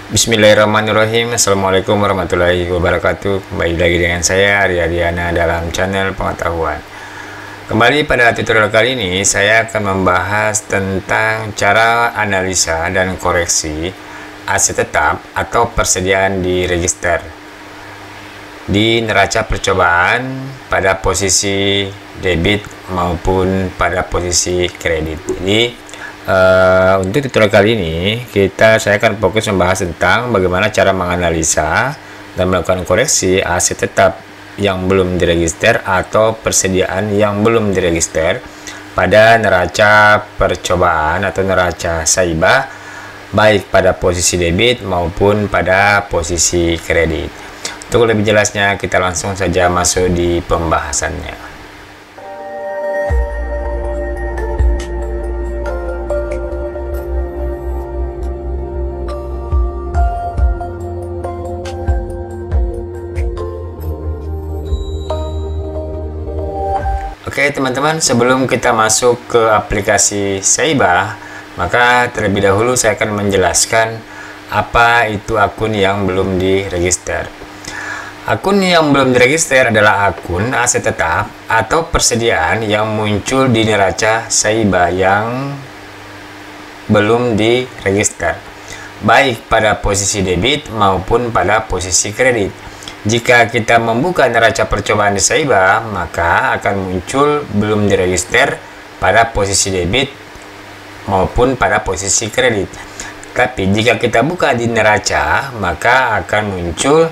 Bismillahirrahmanirrahim. Assalamualaikum warahmatullahi wabarakatuh. Kembali lagi dengan saya Arya Diana dalam channel pengetahuan. Kembali pada tutorial kali ini saya akan membahas tentang cara analisa dan koreksi aset tetap atau persediaan di register di neraca percobaan pada posisi debit maupun pada posisi kredit. Jadi untuk tutorial kali ini saya akan fokus membahas tentang bagaimana cara menganalisa dan melakukan koreksi aset tetap yang belum diregister atau persediaan yang belum diregister pada neraca percobaan atau neraca saiba, baik pada posisi debit maupun pada posisi kredit. Untuk lebih jelasnya kita langsung saja masuk di pembahasannya. Oke teman-teman, sebelum kita masuk ke aplikasi Saiba, maka terlebih dahulu saya akan menjelaskan apa itu akun yang belum diregister. Akun yang belum diregister adalah akun aset tetap atau persediaan yang muncul di neraca Saiba yang belum diregister, baik pada posisi debit maupun pada posisi kredit. Jika kita membuka neraca percobaan di Saiba, maka akan muncul belum diregister pada posisi debit maupun pada posisi kredit. Tapi jika kita buka di neraca, maka akan muncul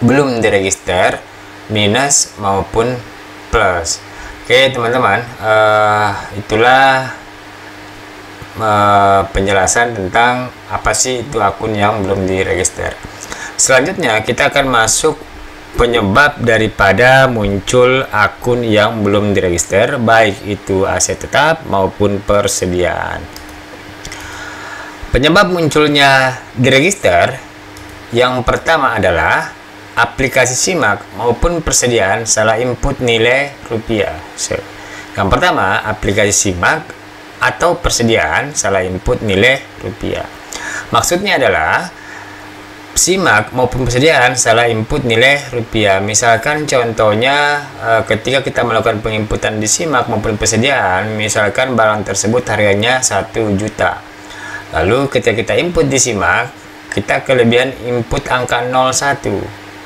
belum diregister, minus maupun plus. Oke teman-teman, itulah penjelasan tentang apa sih itu akun yang belum diregister. Selanjutnya kita akan masuk penyebab daripada muncul akun yang belum diregister, baik itu aset tetap maupun persediaan. Penyebab munculnya diregister yang pertama adalah aplikasi simak maupun persediaan salah input nilai rupiah. Yang pertama, aplikasi simak atau persediaan salah input nilai rupiah. Maksudnya adalah simak maupun persediaan salah input nilai rupiah. Misalkan contohnya ketika kita melakukan penginputan di simak maupun persediaan, misalkan barang tersebut harganya 1 juta. Lalu ketika kita input di simak, kita kelebihan input angka 01,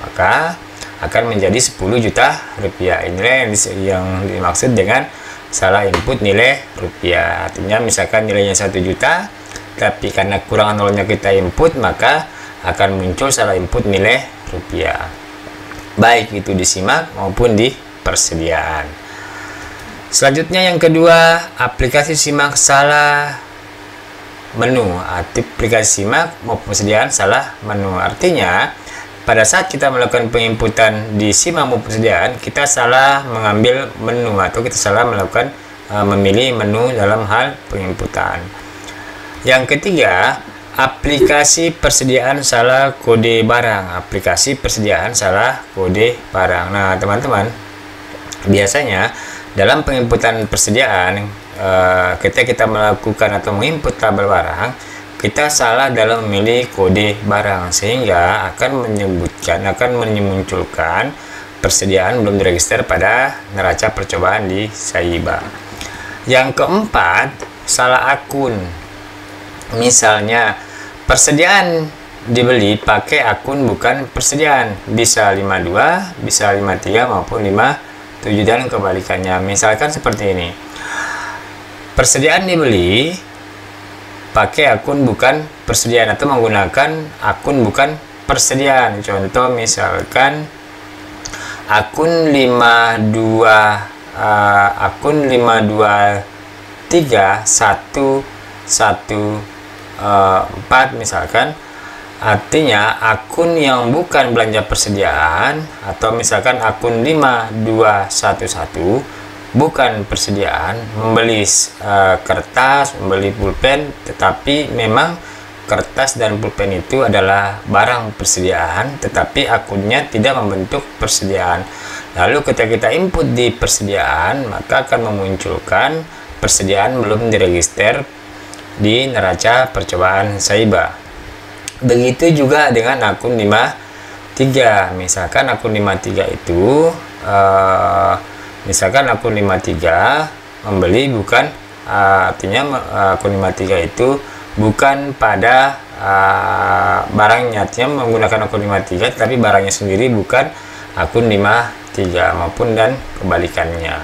maka akan menjadi 10 juta rupiah. Inilah yang dimaksud dengan salah input nilai rupiah. Artinya misalkan nilainya 1 juta, tapi karena kurang nolnya kita input, maka akan muncul salah input nilai rupiah, baik itu di simak maupun di persediaan. Selanjutnya yang kedua, aplikasi simak salah menu. Aplikasi simak maupun persediaan salah menu. Artinya pada saat kita melakukan penginputan di simak maupun persediaan, kita salah mengambil menu atau kita salah melakukan memilih menu dalam hal penginputan. Yang ketiga, aplikasi persediaan salah kode barang. Aplikasi persediaan salah kode barang. Nah teman-teman, biasanya dalam penginputan persediaan, ketika kita melakukan atau menginput tabel barang, kita salah dalam memilih kode barang, sehingga akan memunculkan persediaan belum diregister pada neraca percobaan di Saiba. Yang keempat, salah akun. Misalnya persediaan dibeli pakai akun bukan persediaan, bisa 52, bisa 53 maupun 57 dan kebalikannya. Misalkan seperti ini, persediaan dibeli pakai akun bukan persediaan atau menggunakan akun bukan persediaan. Contoh misalkan akun 5231114 misalkan, artinya akun yang bukan belanja persediaan, atau misalkan akun 5211 bukan persediaan, membeli kertas, membeli pulpen, tetapi memang kertas dan pulpen itu adalah barang persediaan, tetapi akunnya tidak membentuk persediaan. Lalu ketika kita input di persediaan, maka akan memunculkan persediaan belum diregister di neraca percobaan Saiba. Begitu juga dengan akun 53. Misalkan akun 53 itu misalkan akun 53 membeli bukan artinya akun 53 itu bukan pada barangnya, artinya menggunakan akun 53 tapi barangnya sendiri bukan akun 53 maupun dan kebalikannya.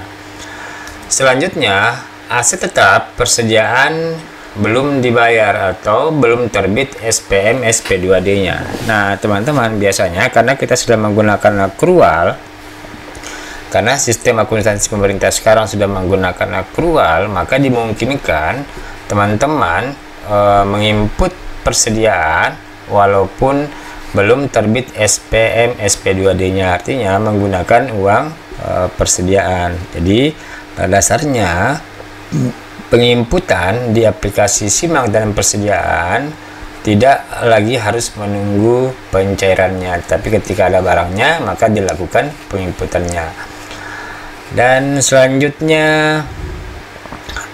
Selanjutnya, aset tetap persediaan belum dibayar atau belum terbit SPM SP2D-nya. Nah, teman-teman, biasanya karena kita sudah menggunakan akrual, karena sistem akuntansi pemerintah sekarang sudah menggunakan akrual, maka dimungkinkan teman-teman menginput persediaan walaupun belum terbit SPM SP2D-nya, artinya menggunakan uang persediaan. Jadi pada dasarnya penginputan di aplikasi simak dan persediaan tidak lagi harus menunggu pencairannya, tapi ketika ada barangnya maka dilakukan penginputannya. Dan selanjutnya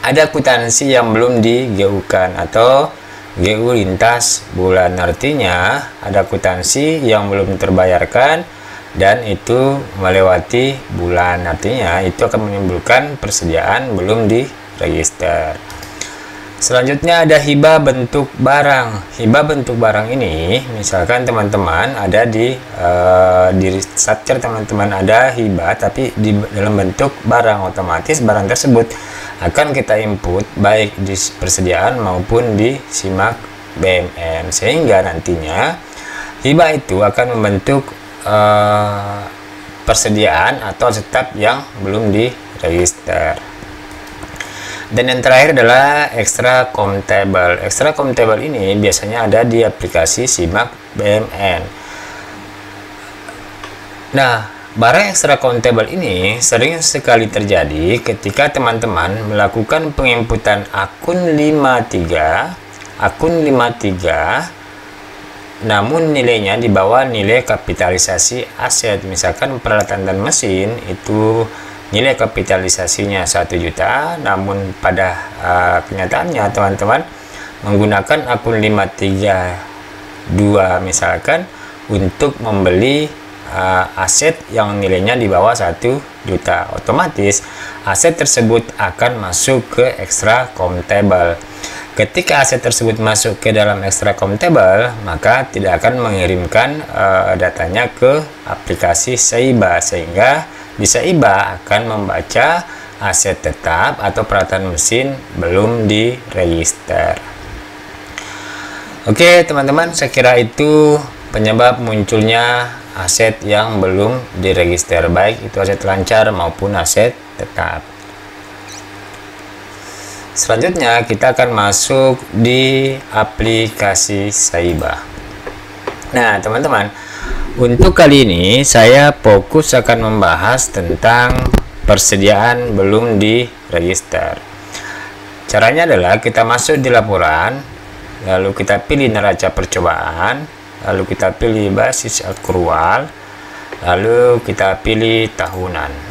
ada akuntansi yang belum di GU-kan atau GU lintas bulan, artinya ada akuntansi yang belum terbayarkan dan itu melewati bulan, artinya itu akan menimbulkan persediaan belum diregister. Selanjutnya ada hibah bentuk barang. Hibah bentuk barang ini, misalkan teman-teman ada di Satker, teman-teman ada hibah tapi di dalam bentuk barang, otomatis barang tersebut akan kita input baik di persediaan maupun di simak BMN, sehingga nantinya hibah itu akan membentuk persediaan atau tetap yang belum diregister. Dan yang terakhir adalah extra countable. Extra countable ini biasanya ada di aplikasi simak BMN. Nah, barang extra countable ini sering sekali terjadi ketika teman-teman melakukan penginputan akun 53 namun nilainya di bawah nilai kapitalisasi aset. Misalkan peralatan dan mesin itu nilai kapitalisasinya 1 juta, namun pada kenyataannya teman-teman menggunakan akun 532 misalkan untuk membeli aset yang nilainya di bawah 1 juta, otomatis aset tersebut akan masuk ke extra countable. Ketika aset tersebut masuk ke dalam extra countable, maka tidak akan mengirimkan datanya ke aplikasi Saiba, sehingga di Saiba akan membaca aset tetap atau peralatan mesin belum diregister. Oke teman-teman, saya kira itu penyebab munculnya aset yang belum diregister, baik itu aset lancar maupun aset tetap. Selanjutnya kita akan masuk di aplikasi Saiba. Nah teman-teman, untuk kali ini saya fokus akan membahas tentang persediaan belum diregister. Caranya adalah kita masuk di laporan, lalu kita pilih neraca percobaan, lalu kita pilih basis akrual, lalu kita pilih tahunan.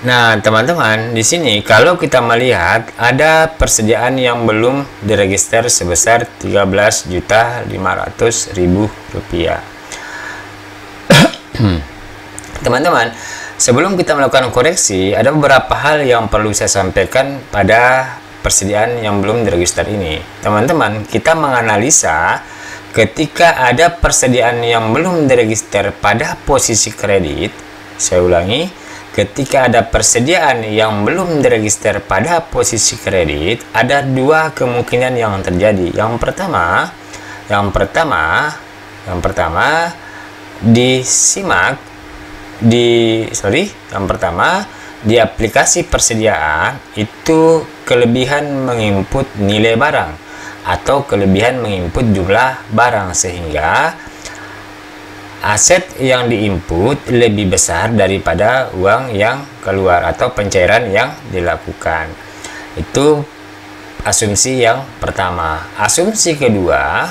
Nah, teman-teman, di sini kalau kita melihat ada persediaan yang belum diregister sebesar Rp13.500.000. Teman-teman, sebelum kita melakukan koreksi, ada beberapa hal yang perlu saya sampaikan pada persediaan yang belum diregister ini. Teman-teman, kita menganalisa ketika ada persediaan yang belum diregister pada posisi kredit. Saya ulangi, ketika ada persediaan yang belum diregister pada posisi kredit, ada dua kemungkinan yang terjadi. Yang pertama di aplikasi persediaan itu kelebihan menginput nilai barang atau kelebihan menginput jumlah barang, sehingga aset yang diinput lebih besar daripada uang yang keluar atau pencairan yang dilakukan. Itu asumsi yang pertama. Asumsi kedua,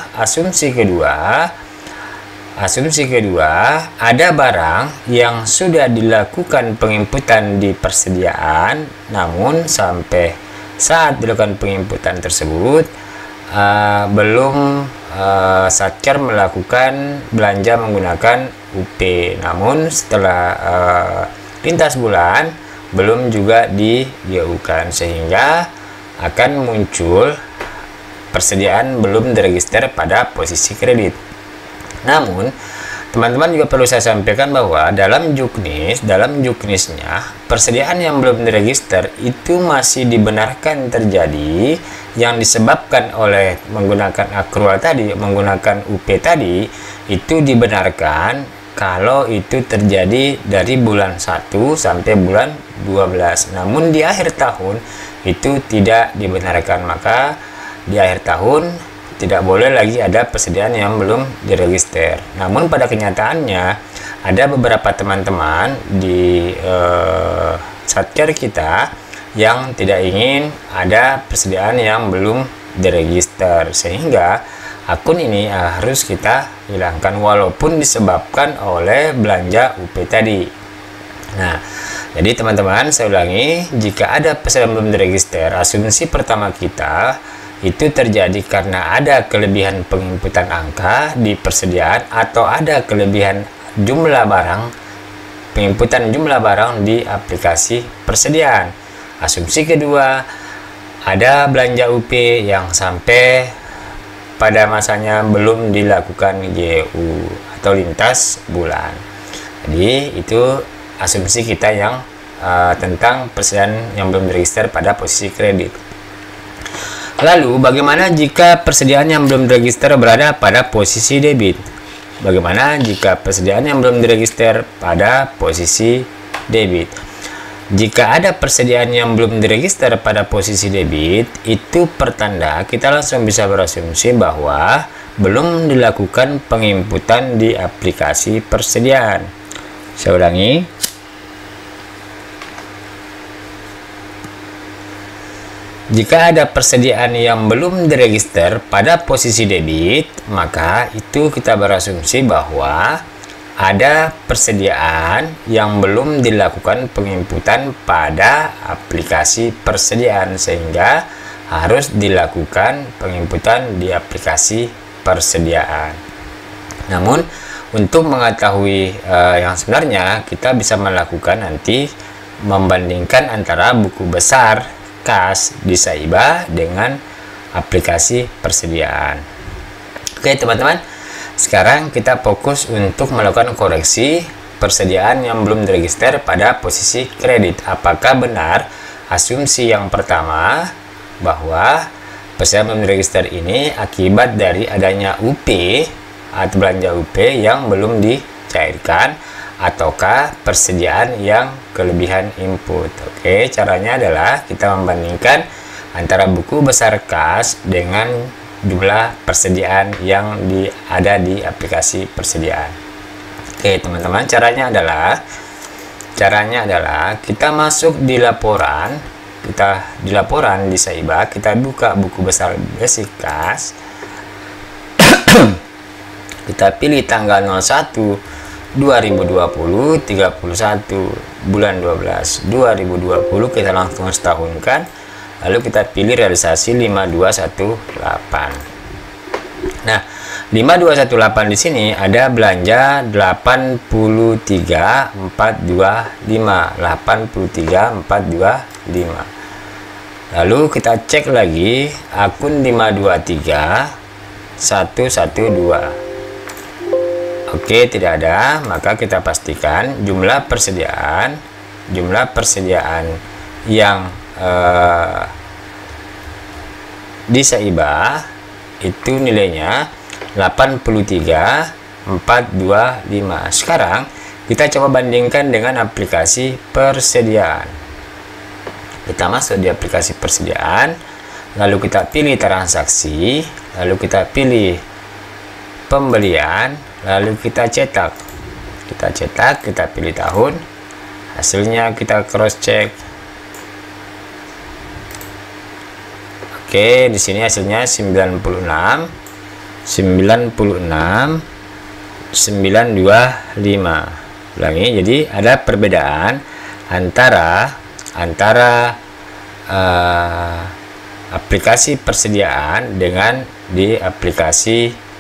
ada barang yang sudah dilakukan penginputan di persediaan, namun sampai saat dilakukan penginputan tersebut belum Satker melakukan belanja menggunakan UP, namun setelah lintas bulan belum juga di GU-kan, sehingga akan muncul persediaan belum diregister pada posisi kredit. Namun teman-teman juga perlu saya sampaikan bahwa dalam juknisnya persediaan yang belum diregister itu masih dibenarkan terjadi, yang disebabkan oleh menggunakan akrual tadi, menggunakan UP tadi, itu dibenarkan kalau itu terjadi dari bulan 1 sampai bulan 12. Namun di akhir tahun itu tidak dibenarkan, maka di akhir tahun tidak boleh lagi ada persediaan yang belum diregister. Namun pada kenyataannya ada beberapa teman-teman di Satker kita yang tidak ingin ada persediaan yang belum diregister, sehingga akun ini harus kita hilangkan walaupun disebabkan oleh belanja UP tadi. Nah, jadi teman-teman, saya ulangi, jika ada persediaan belum diregister, asumsi pertama kita itu terjadi karena ada kelebihan penginputan angka di persediaan atau ada kelebihan jumlah barang, penginputan jumlah barang di aplikasi persediaan. Asumsi kedua, ada belanja UP yang sampai pada masanya belum dilakukan GU atau lintas bulan. Jadi itu asumsi kita yang tentang persediaan yang belum diregister pada posisi kredit. Lalu bagaimana jika persediaan yang belum diregister berada pada posisi debit? Bagaimana jika persediaan yang belum diregister pada posisi debit? Jika ada persediaan yang belum diregister pada posisi debit, itu pertanda kita langsung bisa berasumsi bahwa belum dilakukan penginputan di aplikasi persediaan. Saya ulangi. Jika ada persediaan yang belum diregister pada posisi debit, maka itu kita berasumsi bahwa ada persediaan yang belum dilakukan penginputan pada aplikasi persediaan, sehingga harus dilakukan penginputan di aplikasi persediaan. Namun untuk mengetahui yang sebenarnya, kita bisa melakukan nanti membandingkan antara buku besar kas di Saiba dengan aplikasi persediaan. Oke teman-teman, sekarang kita fokus untuk melakukan koreksi persediaan yang belum diregister pada posisi kredit. Apakah benar asumsi yang pertama bahwa persediaan belum diregister ini akibat dari adanya UP atau belanja UP yang belum dicairkan, ataukah persediaan yang kelebihan input? Oke, caranya adalah kita membandingkan antara buku besar kas dengan jumlah persediaan yang ada di aplikasi persediaan. Oke teman-teman, caranya adalah kita masuk di laporan, di Saiba, kita buka buku besar basic kas, kita pilih tanggal 01 2020 31 bulan 12 2020, kita langsung setahunkan, lalu kita pilih realisasi 5218. Nah, 5218 di sini ada belanja 83425. Lalu kita cek lagi akun 523112. Oke, tidak ada, maka kita pastikan jumlah persediaan yang di Saiba itu nilainya 83425. Sekarang kita coba bandingkan dengan aplikasi persediaan. Kita masuk di aplikasi persediaan, lalu kita pilih transaksi, lalu kita pilih pembelian, lalu kita cetak, kita pilih tahun, hasilnya kita cross check. Oke, di sini hasilnya 925. Ulangi, jadi ada perbedaan antara aplikasi persediaan dengan di aplikasi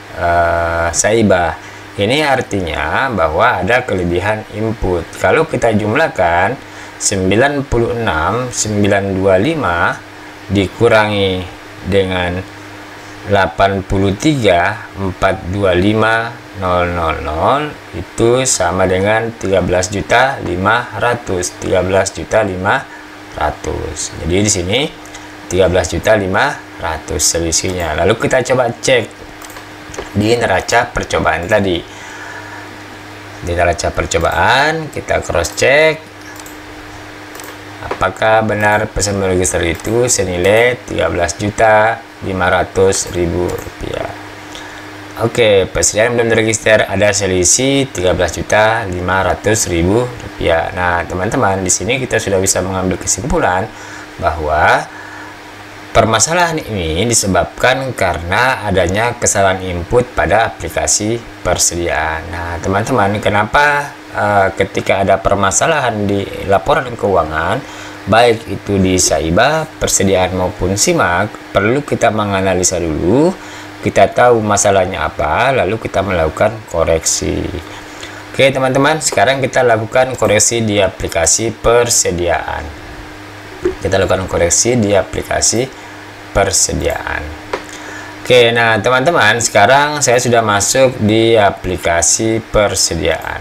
Saibah. Ini artinya bahwa ada kelebihan input. Kalau kita jumlahkan 96.925 dikurangi dengan 83.425.000 itu sama dengan 13.500.000. 13.500. Jadi di sini 13.500.000 selisihnya. Lalu kita coba cek di neraca percobaan tadi. Di neraca percobaan kita cross check apakah benar pesan register itu senilai 13.500.000 rupiah. Oke, persediaan belum register ada selisih 13.500.000 rupiah. Nah, teman-teman, di sini kita sudah bisa mengambil kesimpulan bahwa permasalahan ini disebabkan karena adanya kesalahan input pada aplikasi persediaan. Nah, teman-teman, kenapa ketika ada permasalahan di laporan keuangan, baik itu di Saibah, persediaan maupun Simak, perlu kita menganalisa dulu, kita tahu masalahnya apa, lalu kita melakukan koreksi. Oke, teman-teman, sekarang kita lakukan koreksi di aplikasi persediaan. Kita lakukan koreksi di aplikasi persediaan. Oke, nah teman-teman, sekarang saya sudah masuk di aplikasi persediaan.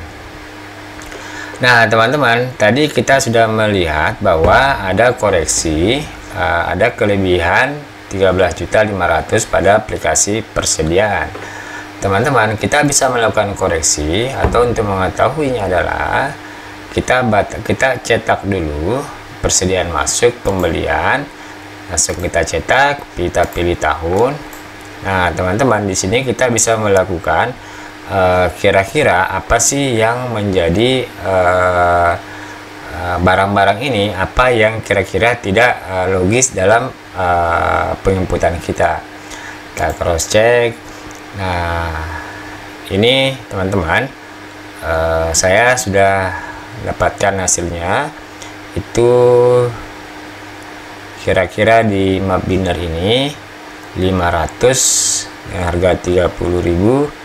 Nah, teman-teman, tadi kita sudah melihat bahwa ada koreksi, ada kelebihan 13.500 pada aplikasi persediaan. Teman-teman, kita bisa melakukan koreksi atau untuk mengetahuinya adalah kita cetak dulu persediaan masuk pembelian, langsung kita cetak, kita pilih tahun. Nah, teman-teman, di sini kita bisa melakukan kira-kira apa sih yang menjadi barang-barang ini, apa yang kira-kira tidak logis dalam penginputan kita. Kita cross check. Nah, ini teman-teman, saya sudah dapatkan hasilnya. Itu kira-kira di map binner ini 500 dengan harga 30.000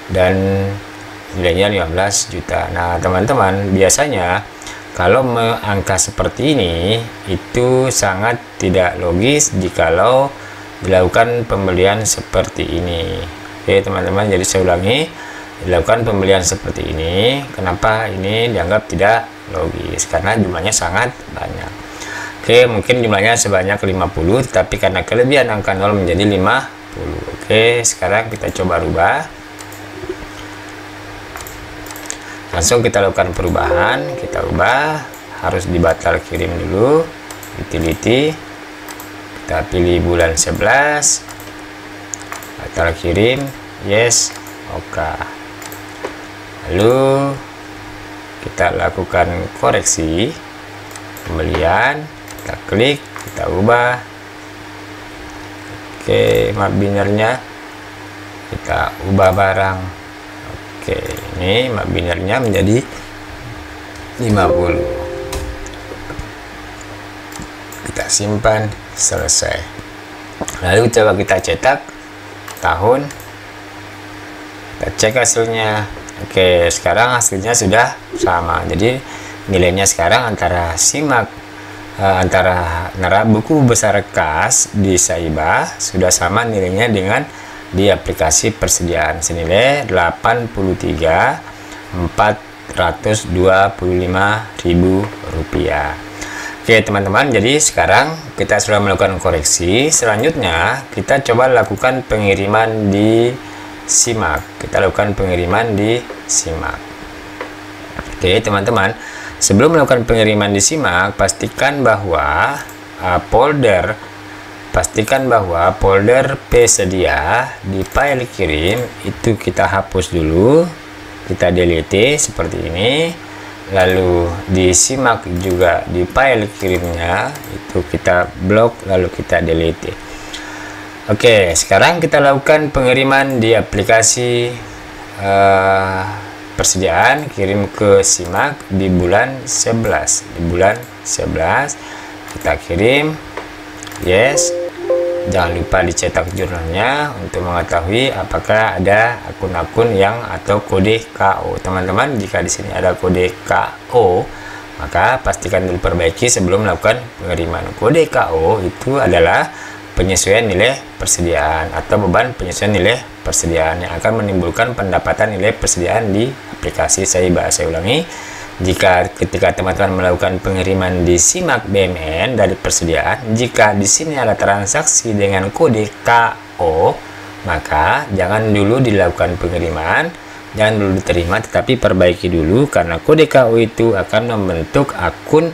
dan nilainya 15 juta. Nah, teman-teman, biasanya kalau angka seperti ini itu sangat tidak logis jikalau dilakukan pembelian seperti ini. Oke, teman-teman, jadi saya ulangi, dilakukan pembelian seperti ini. Kenapa ini dianggap tidak logis? Karena jumlahnya sangat banyak. Oke, mungkin jumlahnya sebanyak 50, tapi karena kelebihan angka 0 menjadi 50. Oke, sekarang kita coba rubah. Langsung kita lakukan perubahan, kita ubah, harus dibatal kirim dulu, utility, kita pilih bulan 11, batal kirim, yes, oke. Lalu kita lakukan koreksi pembelian, kita klik, kita ubah. Oke, map binnernya kita ubah barang. Oke, ini map binnernya menjadi 50. Kita simpan, selesai. Lalu coba kita cetak tahun, kita cek hasilnya. Oke, sekarang hasilnya sudah sama. Jadi nilainya sekarang antara Simak, antara buku besar kas di Saibah sudah sama nilainya dengan di aplikasi persediaan, senilai 83.425.000 rupiah. Oke, teman-teman, jadi sekarang kita sudah melakukan koreksi. Selanjutnya kita coba lakukan pengiriman di Simak. Kita lakukan pengiriman di Simak. Oke, teman-teman, sebelum melakukan pengiriman di Simak, pastikan bahwa folder psedia di file kirim itu kita hapus dulu, kita delete seperti ini. Lalu di Simak juga di file kirimnya itu kita blok, lalu kita delete. Oke, sekarang kita lakukan pengiriman di aplikasi persediaan, kirim ke Simak di bulan 11. Di bulan 11 kita kirim, yes. Jangan lupa dicetak jurnalnya untuk mengetahui apakah ada akun-akun yang atau kode KO. Teman-teman, jika di sini ada kode KO, maka pastikan diperbaiki sebelum melakukan pengiriman. Kode KO itu adalah penyesuaian nilai persediaan atau beban penyesuaian nilai persediaan yang akan menimbulkan pendapatan nilai persediaan di aplikasi Saiba. Saya ulangi, jika ketika teman-teman melakukan pengiriman di SIMAK BMN dari persediaan, jika di sini ada transaksi dengan kode KO, maka jangan dulu dilakukan pengiriman, jangan dulu diterima, tetapi perbaiki dulu karena kode KO itu akan membentuk akun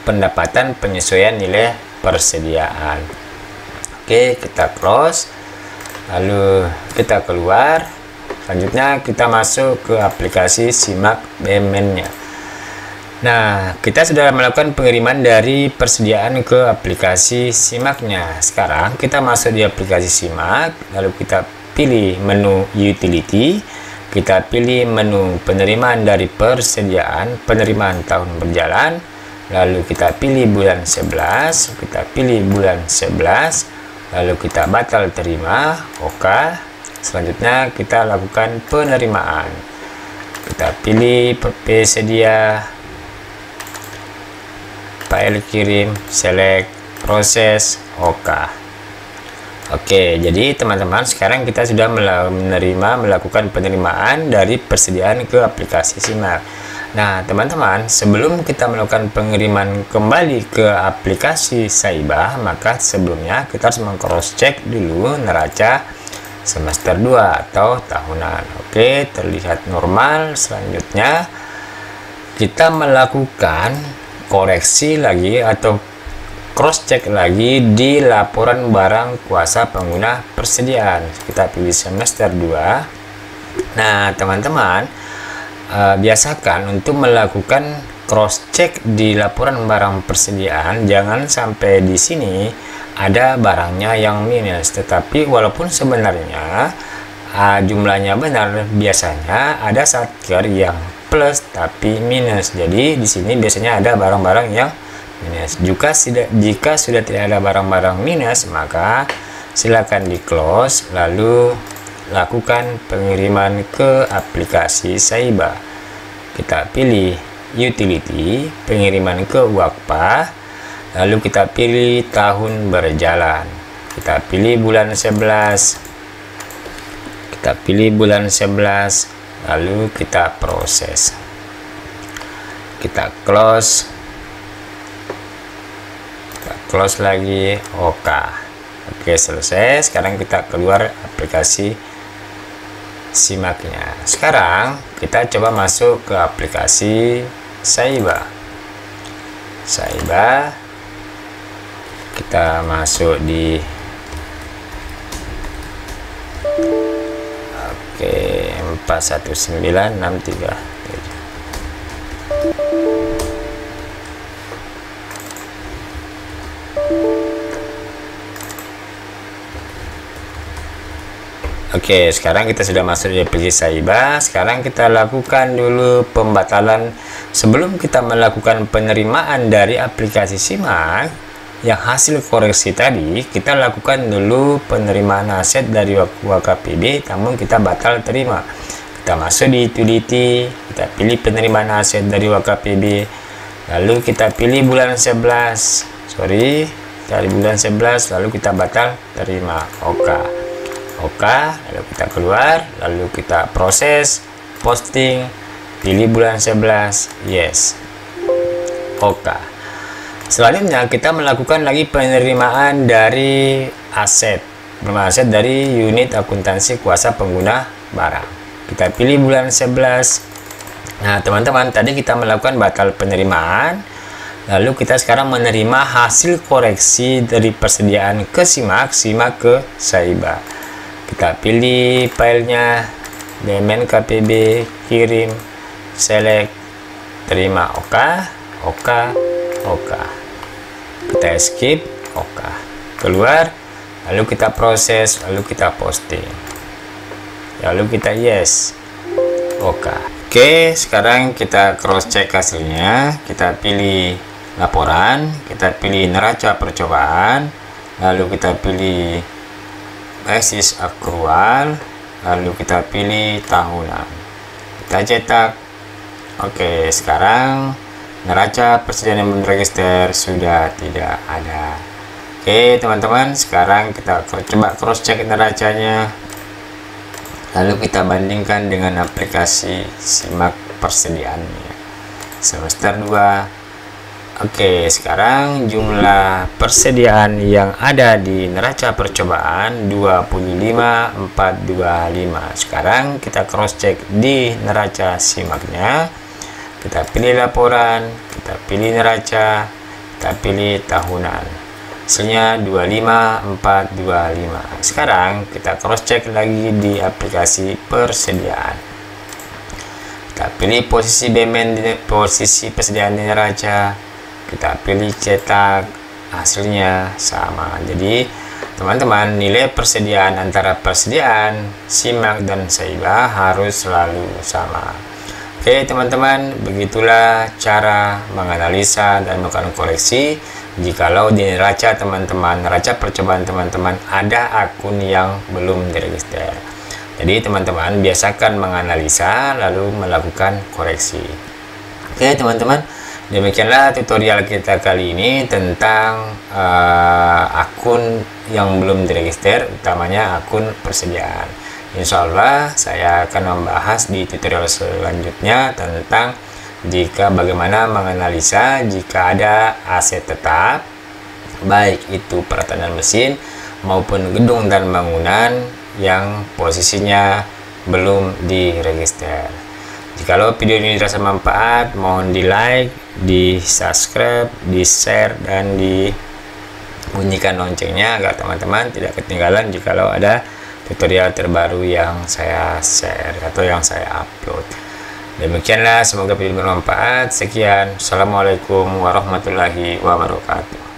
pendapatan penyesuaian nilai persediaan. Oke, kita close, lalu kita keluar. Selanjutnya kita masuk ke aplikasi SIMAK BMN-nya. Nah, kita sudah melakukan pengiriman dari persediaan ke aplikasi SIMAK-nya. Sekarang kita masuk di aplikasi SIMAK, lalu kita pilih menu utility, kita pilih menu penerimaan dari persediaan, penerimaan tahun berjalan, lalu kita pilih bulan 11, kita pilih bulan 11, lalu kita batal terima, oke. Selanjutnya kita lakukan penerimaan. Kita pilih sedia, file kirim, select, proses, oke. Oke, jadi teman-teman, sekarang kita sudah melakukan penerimaan dari persediaan ke aplikasi SIMAK. Nah, teman-teman, sebelum kita melakukan pengiriman kembali ke aplikasi Saiba, maka sebelumnya kita harus meng-cross check dulu neraca semester 2 atau tahunan. Oke, terlihat normal. Selanjutnya kita melakukan koreksi lagi atau cross check lagi di laporan barang kuasa pengguna persediaan. Kita pilih semester 2. Nah, teman-teman, biasakan untuk melakukan cross check di laporan barang persediaan, jangan sampai di sini ada barangnya yang minus, tetapi walaupun sebenarnya jumlahnya benar, biasanya ada satker yang plus tapi minus. Jadi di sini biasanya ada barang-barang yang minus. Jika sudah tidak ada barang-barang minus, maka silakan di close, lalu lakukan pengiriman ke aplikasi Saiba. Kita pilih utility, pengiriman ke WAKPA, lalu kita pilih tahun berjalan. Kita pilih bulan 11. Kita pilih bulan 11. Lalu kita proses, kita close lagi, oke. Oke, selesai. Sekarang kita keluar aplikasi SIMAK-nya. Sekarang kita coba masuk ke aplikasi Saiba. Kita masuk di 41963. Oke, sekarang kita sudah masuk di aplikasi Saiba. Sekarang kita lakukan dulu pembatalan. Sebelum kita melakukan penerimaan dari aplikasi SIMAK yang hasil koreksi tadi, kita lakukan dulu penerimaan aset dari WKPB, namun kita batal terima. Kita masuk di utility, kita pilih penerimaan aset dari WKPB, lalu kita pilih bulan 11, dari bulan 11, lalu kita batal terima, oke, lalu kita keluar, lalu kita proses, posting, pilih bulan 11, yes, oke. Selanjutnya kita melakukan lagi penerimaan dari aset dari unit akuntansi kuasa pengguna barang. Kita pilih bulan 11. Nah, teman-teman, tadi kita melakukan batal penerimaan, lalu kita sekarang menerima hasil koreksi dari persediaan ke SIMAK ke Saiba. Kita pilih filenya, BMN KPB, kirim, select, terima, oke. Kita skip, keluar, lalu kita proses, lalu kita posting, lalu kita yes, Oke, sekarang kita cross check hasilnya. Kita pilih laporan, kita pilih neraca percobaan, lalu kita pilih basis akrual, lalu kita pilih tahunan, kita cetak. Oke, sekarang neraca persediaan yang belum register sudah tidak ada. Oke teman-teman, sekarang kita coba cross check neracanya, lalu kita bandingkan dengan aplikasi simak persediaannya semester 2. Oke, sekarang jumlah persediaan yang ada di neraca percobaan 25.425. Sekarang kita cross check di neraca simaknya. Kita pilih laporan, kita pilih neraca, kita pilih tahunan. Hasilnya 25.425. Sekarang kita cross check lagi di aplikasi persediaan. Kita pilih posisi BMN, posisi persediaan di neraca, kita pilih cetak, hasilnya sama. Jadi teman-teman, nilai persediaan antara persediaan, simak, dan saiba harus selalu sama. Oke teman-teman, begitulah cara menganalisa dan melakukan koreksi jikalau di neraca teman-teman, neraca percobaan teman-teman ada akun yang belum diregister. Jadi teman-teman biasakan menganalisa lalu melakukan koreksi. Oke teman-teman, demikianlah tutorial kita kali ini tentang akun yang belum diregister, utamanya akun persediaan. Insya Allah saya akan membahas di tutorial selanjutnya tentang bagaimana menganalisa jika ada aset tetap, baik itu peralatan mesin maupun gedung dan bangunan yang posisinya belum diregister. Jikalau video ini dirasa manfaat, mohon di like, di subscribe, di share, dan dibunyikan loncengnya agar teman-teman tidak ketinggalan jikalau ada tutorial terbaru yang saya share atau yang saya upload. Demikianlah, semoga video bermanfaat. Sekian, assalamualaikum warahmatullahi wabarakatuh.